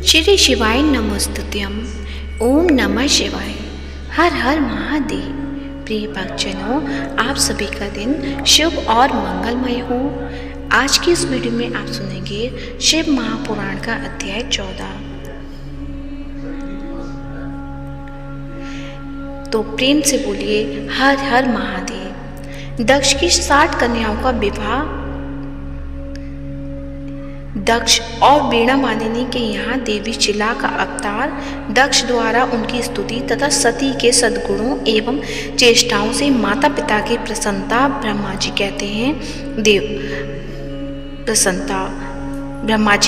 श्री शिवाय नमोस्तुत्यम। ओम नमः शिवाय। हर हर महादेव। प्रिय भक्तजनों, आप सभी का दिन शुभ और मंगलमय हो। आज की इस वीडियो में आप सुनेंगे शिव महापुराण का अध्याय 14। तो प्रेम से बोलिए हर हर महादेव। दक्ष की 60 कन्याओं का विवाह दक्ष और वीणा वादिनी के यहाँ देवी शिला का अवतार दक्ष द्वारा उनकी स्तुति तथा सती के सद्गुणों एवं चेष्टाओं से माता पिता की प्रसन्नता ब्रह्मा जी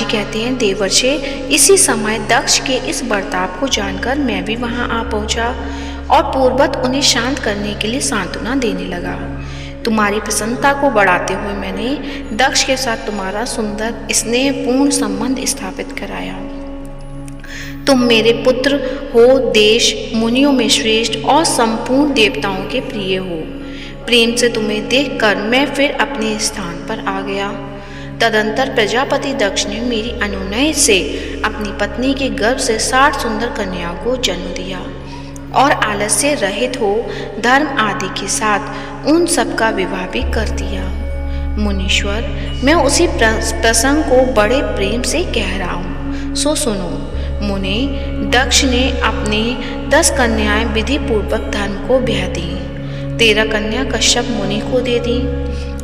कहते हैं देवर्षि। इसी समय दक्ष के इस बर्ताव को जानकर मैं भी वहां आ पहुंचा और पूर्ववत उन्हें शांत करने के लिए सांत्वना देने लगा। तुम्हारी प्रसन्नता को बढ़ाते हुए मैंने दक्ष के साथ तुम्हारा सुंदर स्नेहपूर्ण संबंध स्थापित कराया। तुम मेरे पुत्र हो, देश मुनियों में श्रेष्ठ और संपूर्ण देवताओं के प्रिय हो। प्रेम से तुम्हें देखकर मैं फिर अपने स्थान पर आ गया। तदंतर प्रजापति दक्ष ने मेरी अनुनय से अपनी पत्नी के गर्भ से 60 सुंदर कन्याओं को जन्म दिया और आलस्य रहित हो धर्म आदि के साथ उन सब का विवाह भी कर दिया। मुनीश्वर, मैं उसी प्रसंग को बड़े प्रेम से कह रहा हूँ, सो सुनो। मुनि, दक्ष ने अपनी 10 कन्याएं विधि पूर्वक धर्म को ब्याह दी। 13 कन्या कश्यप मुनि को दे दी।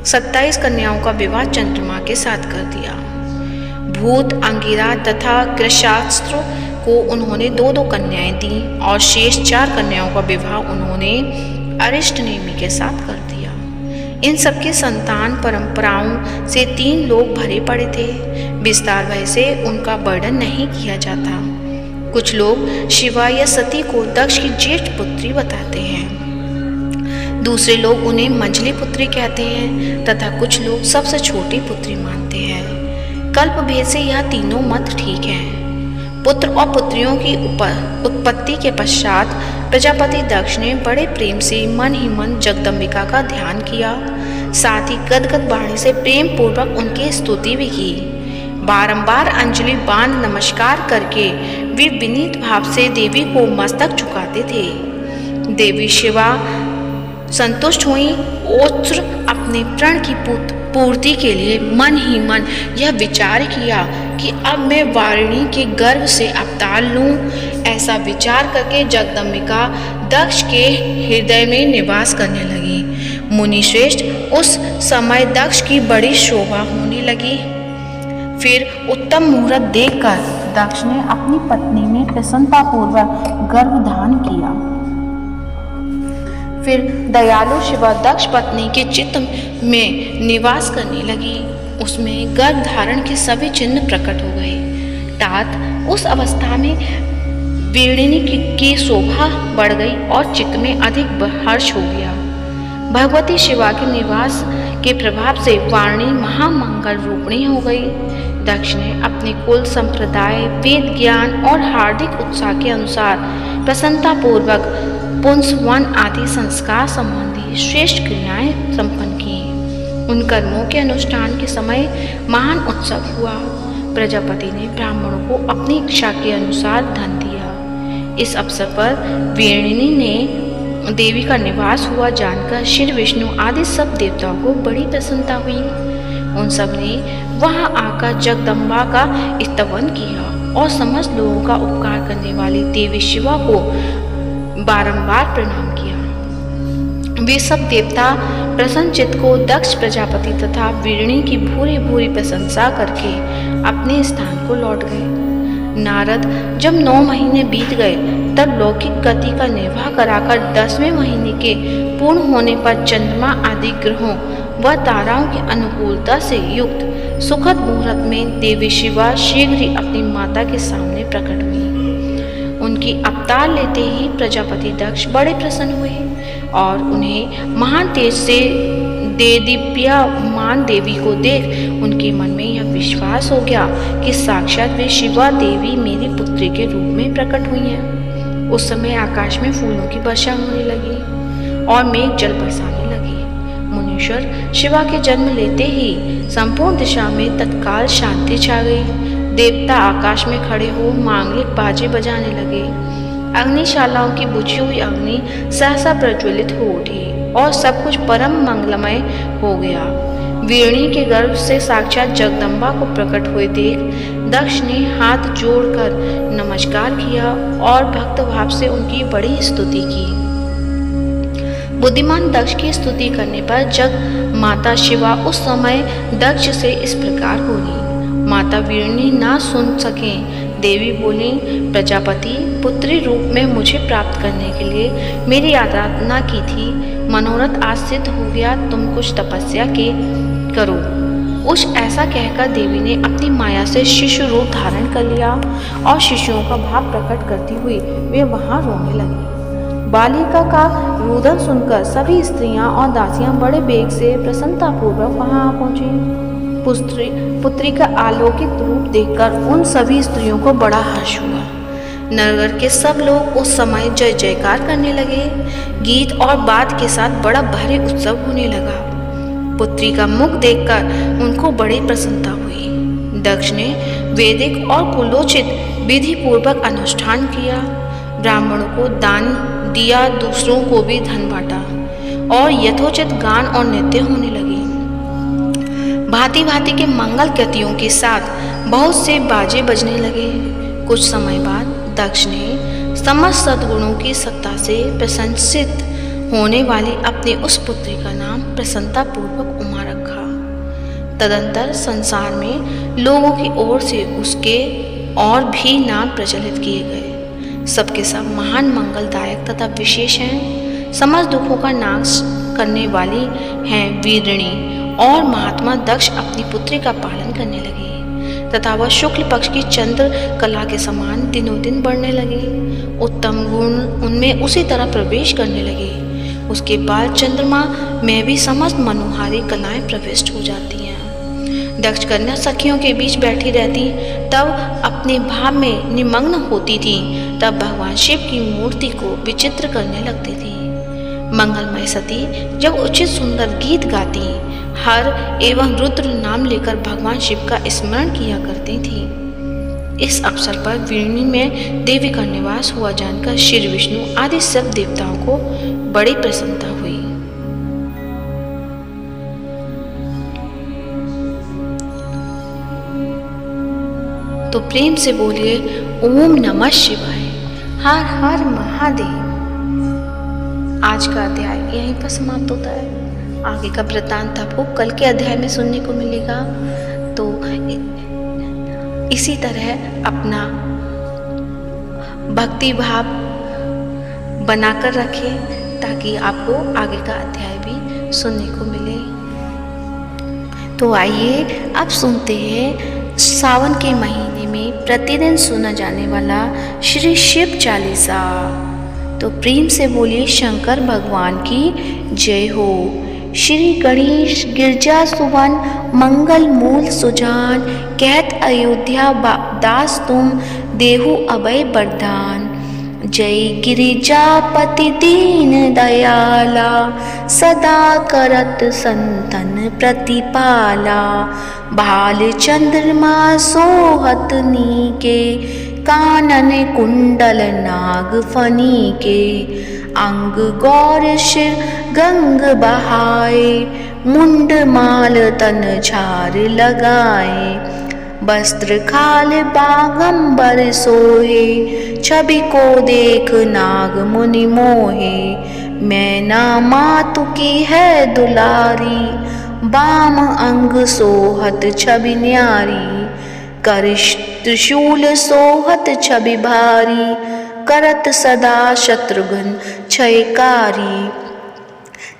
27 कन्याओं का विवाह चंद्रमा के साथ कर दिया। भूत, अंगिरा तथा कृशास्त्र को उन्होंने 2-2 कन्याएं दी और शेष 4 कन्याओं का विवाह उन्होंने अरिष्ट नेमि के साथ कर दिया। इन सबकी संतान परंपराओं से 3 लोग भरे पड़े थे। विस्तार भय से उनका वर्णन नहीं किया जाता। कुछ लोग शिवा या सती को दक्ष की ज्येष्ठ पुत्री बताते हैं, दूसरे लोग उन्हें मंझली पुत्री कहते हैं तथा कुछ लोग सबसे छोटी पुत्री मानते हैं। कल्प भेद से यह तीनों मत ठीक हैं। पुत्र और पुत्रियों की उत्पत्ति के पश्चात प्रजापति दक्ष ने बड़े प्रेम से मन ही मन जगदम्बिका का ध्यान किया। साथ ही गदगद वाणी से प्रेम पूर्वक उनकी स्तुति भी की। बारंबार अंजलि बांध नमस्कार करके वे विनीत भाव से देवी को मस्तक झुकाते थे। देवी शिवा संतुष्ट हुई और अपने प्रण की पूर्ति के लिए मन ही मन यह विचार किया कि अब मैं वारिणी के गर्भ से अवतार लूं। ऐसा विचार करके जगदम्बिका दक्ष के हृदय में निवास करने लगी। मुनि श्रेष्ठ, उस समय दक्ष की बड़ी शोभा होने लगी। फिर उत्तम मुहूर्त देखकर दक्ष ने अपनी पत्नी में प्रसन्नतापूर्वक गर्भधान किया। फिर दयालु शिवा दक्ष पत्नी के चित्त में निवास करने लगी। उसमें गर्भ धारण के सभी चिन्ह प्रकट हो गए। तात उस अवस्था में वीणिनी की शोभा बढ़ गई और चित्त में अधिक हर्ष हो गया। भगवती शिवा के निवास के प्रभाव से वाणी महामंगल रूपिणी हो गई। दक्ष ने अपने कुल संप्रदाय, वेद ज्ञान और हार्दिक उत्साह के अनुसार प्रसन्नतापूर्वक पुंसवन आदि संस्कार संबंधी श्रेष्ठ क्रियाएं संपन्न की। उन कर्मों के अनुष्ठान के समय महान उत्सव हुआ। प्रजापति ने ब्राह्मणों को अपनी इच्छा के अनुसार धन दिया। इस अवसर पर वीणिनी ने देवी का निवास हुआ जानकर श्री विष्णु आदि सब देवताओं को बड़ी प्रसन्नता हुई। उन सब ने वहां आकर जगदम्बा का स्तवन किया और समस्त लोगों का उपकार करने वाली देवी शिवा को बारंबार प्रणाम किया। वे सब देवता प्रसन्नचित्त को दक्ष प्रजापति तथा वीणिनी की भूरी भूरी प्रशंसा करके अपने स्थान को लौट गए। नारद जब 9 महीने बीत गए तब लौकिक गति का निर्वाह कराकर 10वें महीने के पूर्ण होने पर चंद्रमा आदि ग्रहों व ताराओं की अनुकूलता से युक्त सुखद मुहूर्त में देवी शिवा शीघ्र ही अपनी माता के सामने प्रकट हुई। उनकी अवतार लेते ही प्रजापति दक्ष बड़े प्रसन्न हुए और उन्हें महान तेज से देदीप्यमान देवी को देख उनके मन में यह विश्वास हो गया कि साक्षात वे शिवा देवी मेरी पुत्री के रूप में प्रकट हुई हैं। उस समय आकाश में फूलों की वर्षा होने लगी और मेघ जल बरसाने लगे। मुनीश्वर, शिवा के जन्म लेते ही संपूर्ण दिशा में तत्काल शांति छा गई। देवता आकाश में खड़े हो मांगलिक बाजे बजाने लगे। अग्निशालाओं की बुझी हुई अग्नि सहसा प्रज्वलित हो उठी और सब कुछ परम मंगलमय हो गया। वीरणी के गर्भ से साक्षात जगदम्बा को प्रकट हुए देख दक्ष ने हाथ जोड़कर नमस्कार किया और भक्त भाव से उनकी बड़ी स्तुति की। बुद्धिमान दक्ष की स्तुति करने पर जग माता शिवा उस समय दक्ष से इस प्रकार बोली। माता वीरणी ना सुन सकें, देवी बोली, प्रजापति पुत्री रूप में मुझे प्राप्त करने के लिए मेरी आराधना की थी, मनोरथ आज सिद्ध हो गया, तुम कुछ तपस्या के करो। उस ऐसा कहकर देवी ने अपनी माया से शिशु रूप धारण कर लिया और शिशुओं का भाव प्रकट करती हुई वे वहां रोने लगी। बालिका का रुदन सुनकर सभी स्त्रियां और दासियां बड़े बेग से प्रसन्नतापूर्वक वहां आ पहुंची। पुत्री का अलौकिक रूप देखकर उन सभी स्त्रियों को बड़ा हर्ष हुआ। नगर के सब लोग उस समय जय जयकार करने लगे। गीत और वाद्य के साथ बड़ा भारी उत्सव होने लगा। पुत्री का मुख देखकर उनको बड़ी प्रसन्नता हुई। दक्ष ने वैदिक और कुलोचित विधि पूर्वक अनुष्ठान किया, ब्राह्मणों को दान दिया, दूसरों को भी धन बांटा और यथोचित गान और नृत्य होने लगे। भांति भांति के मंगल कृतियों के साथ बहुत से बाजे बजने लगे। कुछ समय बाद दक्ष ने समस्त सद्गुणों की सत्ता से प्रशंसित होने वाली अपनी उस पुत्री का नाम प्रसन्नतापूर्वक उमा रखा। तदंतर संसार में लोगों की ओर से उसके और भी नाम प्रचलित किए गए। सबके सब महान मंगलदायक तथा विशेष हैं। समस्त दुखों का नाश करने वाली हैं वीरणी और महात्मा दक्ष अपनी पुत्री का पालन करने लगे तथा वह शुक्ल पक्ष की चंद्र कला के समान दिनों दिन बढ़ने लगे। उत्तम गुण उनमें उसी तरह प्रवेश करने लगे। उसके बाद चंद्रमा में भी समस्त मनोहारी कलाएं प्रविष्ट हो जाती हैं। दक्ष कन्या सखियों के बीच बैठी रहती, तब अपने भाव में निमग्न होती थी, तब भगवान शिव की मूर्ति को विचित्र करने लगती थी। मंगलमय सती जब उचित सुंदर गीत गाती, हर एवं रुद्र नाम लेकर भगवान शिव का स्मरण किया करती थी। इस अवसर पर वीरणी में देवी का निवास हुआ जानकर श्री विष्णु आदि सब देवताओं को बड़ी प्रसन्नता हुई। तो प्रेम से बोलिए ओम नमः शिवाय, हर हर महादेव। आज का अध्याय यहीं पर समाप्त होता है। आगे का वृत्तांत आपको कल के अध्याय में सुनने को मिलेगा। तो इसी तरह अपना भक्ति भाव बनाकर रखें ताकि आपको आगे का अध्याय भी सुनने को मिले। तो आइए अब सुनते हैं सावन के महीने में प्रतिदिन सुना जाने वाला श्री शिव चालीसा। तो प्रेम से बोलिए शंकर भगवान की जय हो। श्री गणेश गिरजा सुवन मंगल मूल सुजान, कहत अयोध्या दास तुम देहु अभय वरदान। जय गिरिजापति दीन दयाला, सदा करत संतन प्रतिपाला। भाल चंद्रमा सोहत नीके, कानन कुंडल नाग फनी के। अंग गौर शिर गंग बहाए, मुंड माल तन झार लगाए। वस्त्र खाल बागंबर सोहे, छवि को देख नाग मुनि मोहे। मैना मातु की है दुलारी, बाम अंग सोहत छवि न्यारी। कर त्रिशूल सोहत छवि भारी, करत सदा शत्रुघ्न क्षयकारी।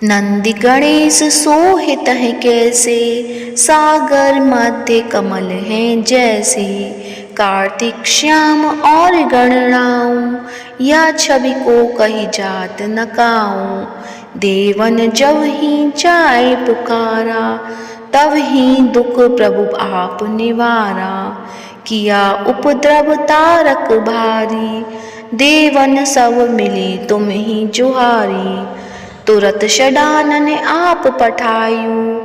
नंदी गणेश सोहित है कैसे, सागर मध्य कमल हैं जैसे। कार्तिक श्याम और गणराऊं, या छवि को कही जात न काऊं। देवन जब ही जाए पुकारा, तब ही दुख प्रभु आप निवारा। किया उपद्रव तारक भारी, देवन सब मिली तुम ही जुहारी। तुरत षडानन आप पठायूं,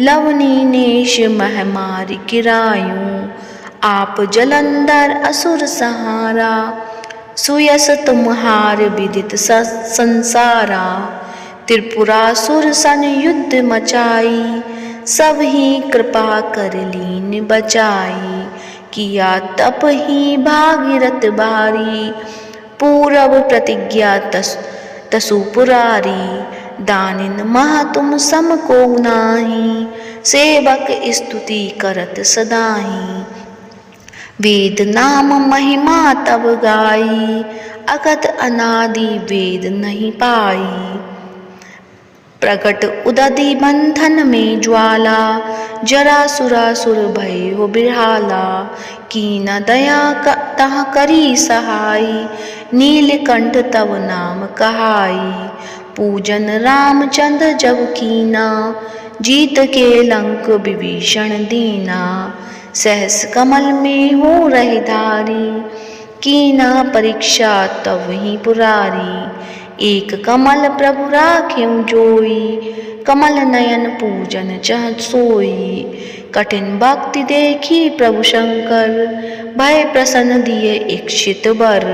लवनी नेश महमारी गिरायूं। आप जलंधर असुर सहारा, सुयस तुम्हार विदित संसारा। त्रिपुरासुर सन युद्ध मचाई, सब ही कृपा कर लीन बचाई। किया तप ही भागीरथ बारी, पूरब प्रतिज्ञा तसु पुरारी। दानिन मह तुम सम को नाही, सेवक स्तुति करत सदाही। वेद नाम महिमा तब गाई, अगत अनादि वेद नहीं पाई। प्रगट उदधि बंधन में ज्वाला, जरा सुरासुर भय हो बिरहाला। कीन दया तह करी सहाई, नीलकंठ तव नाम कहाई। पूजन रामचंद्र जब कीना, जीत के लंक विभीषण दीना। सहस कमल में हो रहे धारी, कीना परीक्षा तब ही पुरारी। एक कमल प्रभु राख्यों जोई, कमल नयन पूजन चह सोई। कठिन भक्ति देखी प्रभु शंकर, भय प्रसन्न दिए इच्छित वर।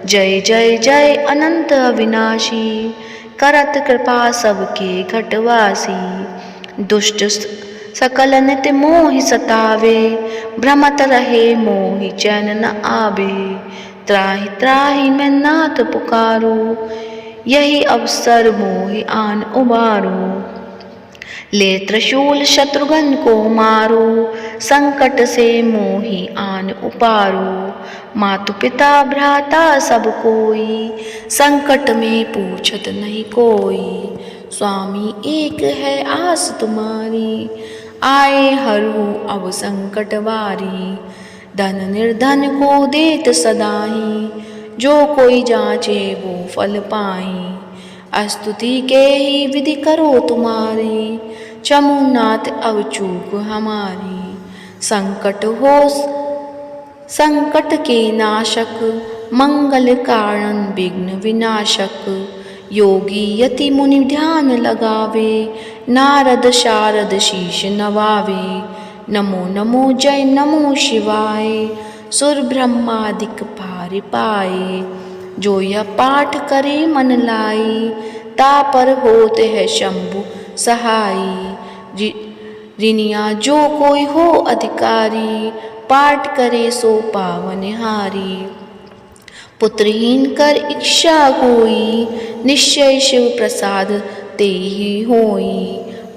जय जय जय अनंत अविनाशी, करत कृपा सबके घटवासी। दुष्ट सकल नित मोहि सतावे, भ्रमत रहे मोहि चैन न आवे। त्राहि त्राहि मैं नाथ पुकारो, यही अवसर मोहि आन उबारो। ले त्रिशूल शत्रुघ्न को मारो, संकट से मोहि आन उपारो। मातु पिता भ्राता सब कोई, संकट में पूछत नहीं कोई। स्वामी एक है आस तुम्हारी, आए हरू अब संकट वारी। धन निर्धन को देत सदाही, जो कोई जांचे वो फल पाई। स्तुति के ही विधि करो तुम्हारी, चमुनाथ अब चूक हमारी। संकट के नाशक, मंगल कारण विघ्न विनाशक। योगी यति मुनि ध्यान लगावे, नारद शारद शीश नवावे। नमो नमो जय नमो शिवाय, सुर ब्रह्मादिक पार पाए। जो यह पाठ करे मन लाई, तापर होते है शंभु सहाई। ऋणिया जो कोई हो अधिकारी, पाठ करे सो पावन हारी। पुत्रहीन कर इच्छा कोई, निश्चय शिव प्रसाद ते ही होई।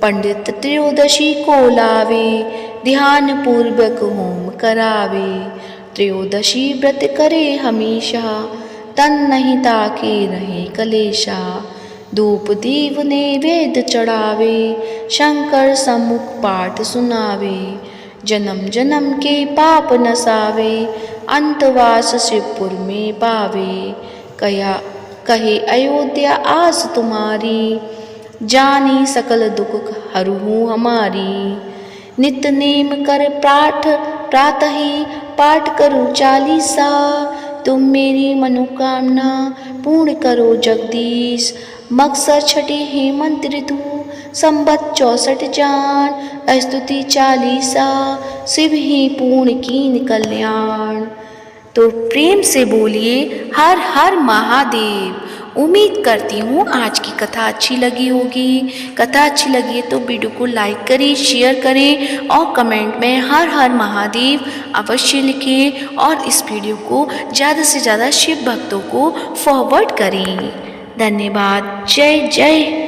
पंडित त्रयोदशी को लावे, ध्यान पूर्वक होम करावे। त्रयोदशी व्रत करे हमेशा, तन नहीं ताके रहे कलेशा। धूप दीप नैवेद्य चढ़ावे, शंकर सम्मुख पाठ सुनावे। जन्म जन्म के पाप नसावे, अंतवास शिवपुर में पावे। कहे अयोध्या आस तुम्हारी, जानी सकल दुख हरहु हमारी। नित नेम कर पाठ प्रातः ही, पाठ करो चालीसा। तुम मेरी मनोकामना पूर्ण करो जगदीश। मकसर छठे हेमंत ऋतु, संबत 64 जान। स्तुति चालीसा, शिव ही पूर्ण कीन कल्याण। तो प्रेम से बोलिए हर हर महादेव। उम्मीद करती हूँ आज की कथा अच्छी लगी होगी। कथा अच्छी लगी है तो वीडियो को लाइक करें, शेयर करें और कमेंट में हर हर महादेव अवश्य लिखें। और इस वीडियो को ज़्यादा से ज़्यादा शिव भक्तों को फॉरवर्ड करें। धन्यवाद। जय जय।